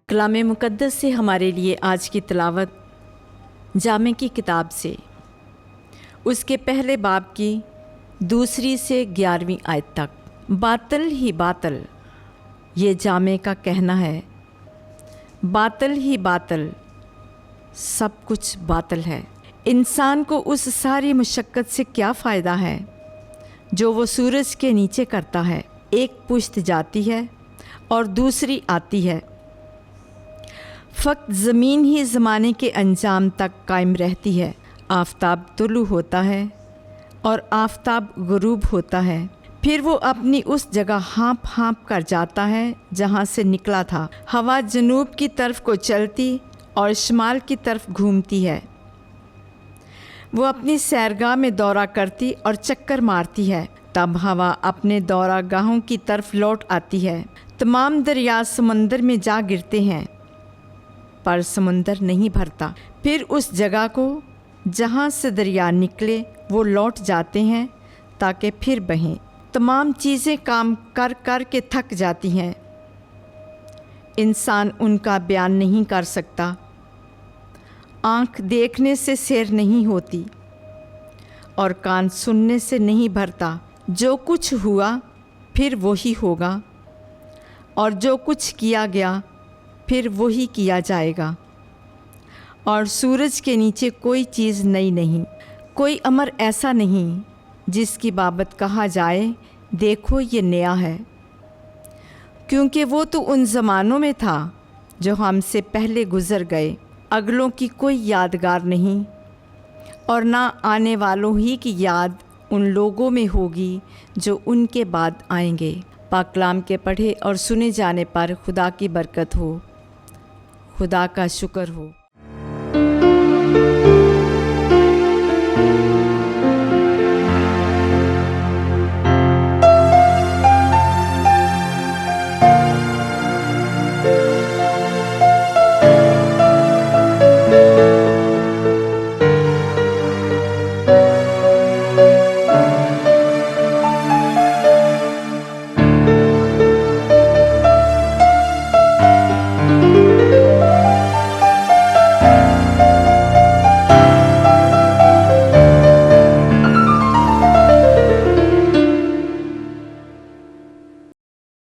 कलाम मुक़द्दस से हमारे लिए आज की तिलावत जामे की किताब से उसके पहले बाब की 2 से 11वीं आयत तक। बातिल ही बातिल, ये जामे का कहना है, बातिल ही बातिल, सब कुछ बातिल है। इंसान को उस सारी मुशक्क़त से क्या फ़ायदा है जो वो सूरज के नीचे करता है। एक पुश्त जाती है और दूसरी आती है, फ़क़्त ज़मीन ही ज़माने के अंजाम तक कायम रहती है। आफ़ताब तुलू होता है और आफ़ताब गुरूब होता है, फिर वो अपनी उस जगह हाँप हाँप कर जाता है जहाँ से निकला था। हवा जनूब की तरफ को चलती और शुमाल की तरफ घूमती है। वो अपनी सैरगाह में दौरा करती और चक्कर मारती है। तब हवा अपने दौरागाहों की तरफ लौट आती है। तमाम दरिया समंदर में जा गिरते हैं, पर समंदर नहीं भरता। फिर उस जगह को जहाँ से दरिया निकले वो लौट जाते हैं ताकि फिर बहें। तमाम चीज़ें काम कर कर के थक जाती हैं, इंसान उनका बयान नहीं कर सकता। आँख देखने से सैर नहीं होती और कान सुनने से नहीं भरता। जो कुछ हुआ फिर वही होगा, और जो कुछ किया गया फिर वही किया जाएगा। और सूरज के नीचे कोई चीज़ नई नहीं, कोई अमर ऐसा नहीं जिसकी बाबत कहा जाए देखो ये नया है। क्योंकि वो तो उन ज़मानों में था जो हमसे पहले गुज़र गए। अगलों की कोई यादगार नहीं, और ना आने वालों ही की याद उन लोगों में होगी जो उनके बाद आएंगे। पाक कलाम के पढ़े और सुने जाने पर खुदा की बरकत हो, खुदा का शुक्र हो।